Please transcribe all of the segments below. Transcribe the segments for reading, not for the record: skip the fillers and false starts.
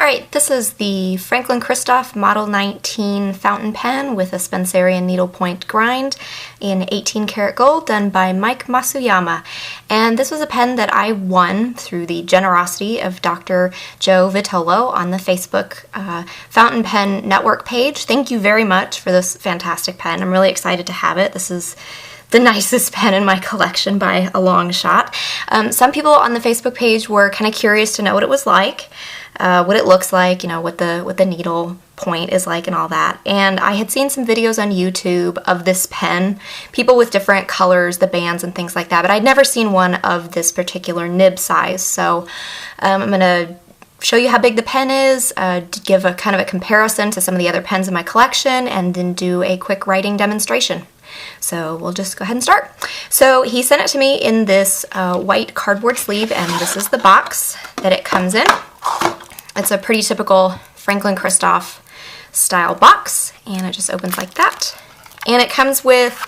Alright, this is the Franklin-Christoph Model 19 fountain pen with a Spencerian needlepoint grind in 18 karat gold done by Mike Masuyama. And this was a pen that I won through the generosity of Dr. Joe Vitolo on the Facebook Fountain Pen Network page. Thank you very much for this fantastic pen. I'm really excited to have it. This is the nicest pen in my collection by a long shot. Some people on the Facebook page were kind of curious to know what it was like. What it looks like, you know, what the needle point is like and all that. And I had seen some videos on YouTube of this pen, people with different colors, the bands and things like that, but I'd never seen one of this particular nib size. So I'm going to show you how big the pen is, give a kind of a comparison to some of the other pens in my collection, and then do a quick writing demonstration. So we'll just go ahead and start. So he sent it to me in this white cardboard sleeve, and this is the box that it comes in. It's a pretty typical Franklin-Christoph style box, and it just opens like that. And it comes with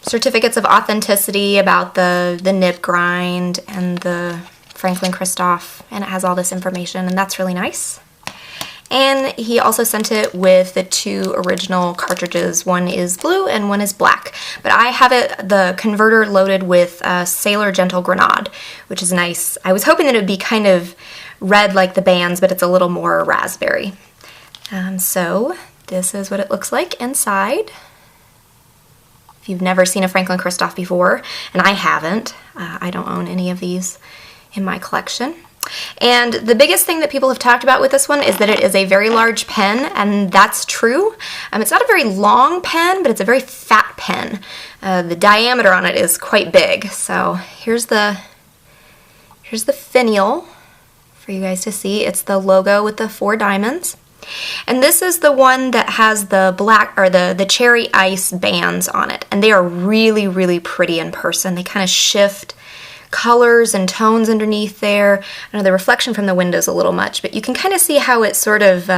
certificates of authenticity about the nib grind and the Franklin-Christoph, and it has all this information, and that's really nice. And he also sent it with the two original cartridges. One is blue and one is black. But I have the converter loaded with Sailor Jentle Grenade, which is nice. I was hoping that it would be kind of red like the bands, but it's a little more raspberry. So this is what it looks like inside. If you've never seen a Franklin-Christoph before, and I haven't, I don't own any of these in my collection. And the biggest thing that people have talked about with this one is that it is a very large pen, and that's true. It's not a very long pen, but it's a very fat pen. The diameter on it is quite big. So here's the finial for you guys to see. It's the logo with the 4 diamonds. And this is the one that has the black, or the cherry ice bands on it. And they are really, really pretty in person. They kind of shift colors and tones underneath there. I know the reflection from the window is a little much, but you can kind of see how it sort of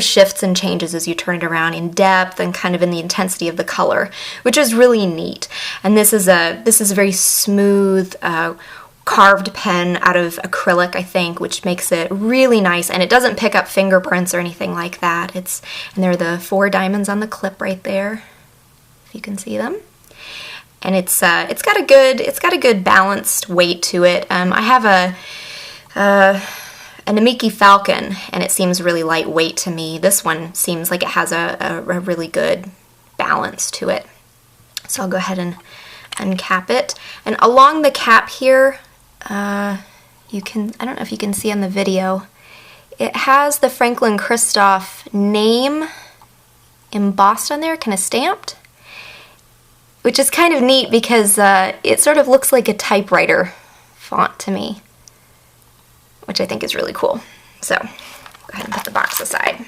shifts and changes as you turn it around in depth and kind of in the intensity of the color, which is really neat. And this is a very smooth carved pen out of acrylic, I think, which makes it really nice, and it doesn't pick up fingerprints or anything like that. And there are the 4 diamonds on the clip right there, if you can see them. And it's got a good balanced weight to it. I have an Namiki Falcon, and it seems really lightweight to me. This one seems like it has a really good balance to it. So I'll go ahead and uncap it. And along the cap here, I don't know if you can see on the video, it has the Franklin-Christoph name embossed on there, kind of stamped, which is kind of neat because it sort of looks like a typewriter font to me, which I think is really cool. So go ahead and put the box aside.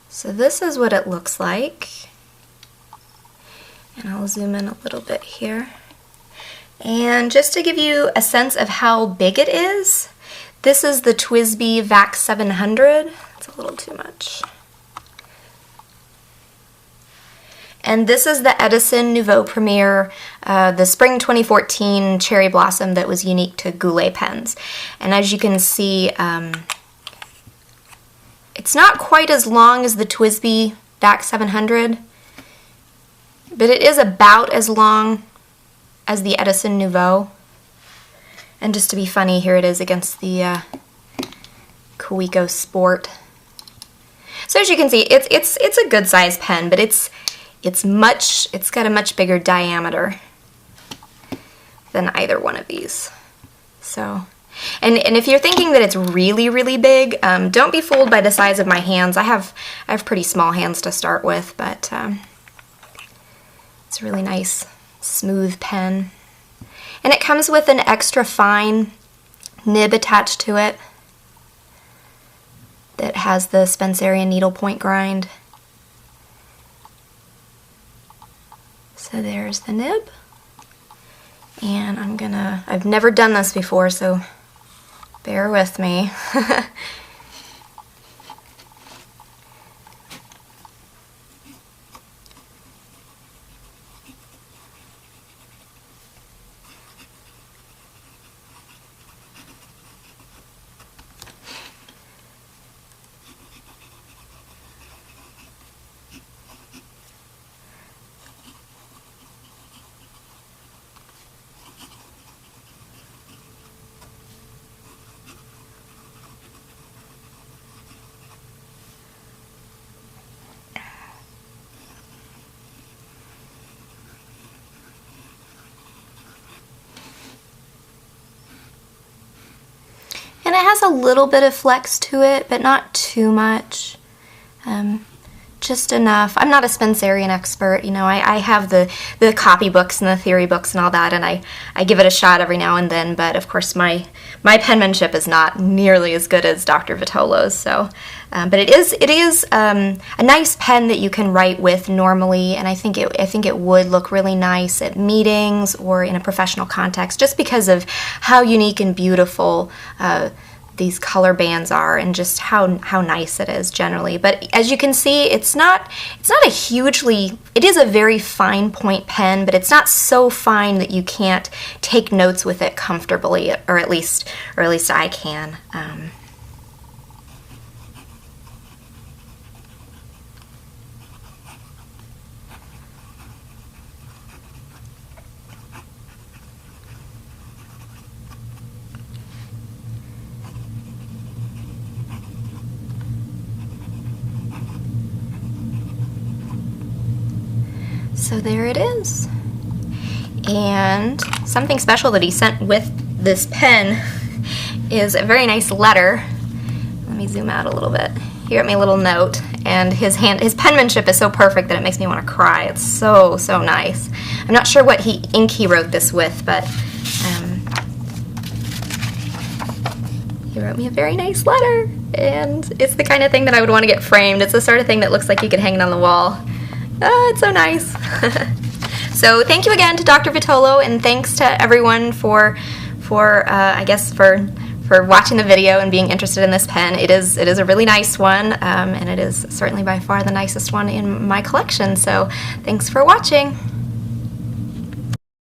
So this is what it looks like. And I'll zoom in a little bit here. And just to give you a sense of how big it is, this is the TWSBI VAC 700. It's a little too much. And this is the Edison Nouveau Premier, the Spring 2014 Cherry Blossom that was unique to Goulet pens. And as you can see, it's not quite as long as the TWSBI VAC 700, but it is about as long as the Edison Nouveau. And just to be funny, here it is against the Kaweco Sport. So as you can see, it's a good size pen, but it's got a much bigger diameter than either one of these. So, and if you're thinking that it's really, really big, don't be fooled by the size of my hands. I have pretty small hands to start with, but it's a really nice, smooth pen. And it comes with an extra fine nib attached to it that has the Spencerian needlepoint grind. So there's the nib, and I've never done this before, so bear with me. it has a little bit of flex to it, but not too much. Just enough. I'm not a Spencerian expert, you know, I have the copybooks and the theory books and all that, and I give it a shot every now and then, but of course my penmanship is not nearly as good as Dr. Vitolo's, so, but it is a nice pen that you can write with normally, and I think it would look really nice at meetings or in a professional context, just because of how unique and beautiful these color bands are, and just how nice it is generally. But as you can see, it's not a hugely, it is a very fine point pen, but it's not so fine that you can't take notes with it comfortably, or at least I can. So there it is. And something special that he sent with this pen is a very nice letter. Let me zoom out a little bit. He wrote me a little note, and his penmanship is so perfect that it makes me want to cry. It's so nice. I'm not sure what ink he wrote this with, but he wrote me a very nice letter, and it's the kind of thing that I would want to get framed. It's the sort of thing that looks like you could hang it on the wall. It's so nice. So thank you again to Dr. Vitolo, and thanks to everyone for watching the video and being interested in this pen. It is a really nice one, and it is certainly by far the nicest one in my collection. So thanks for watching.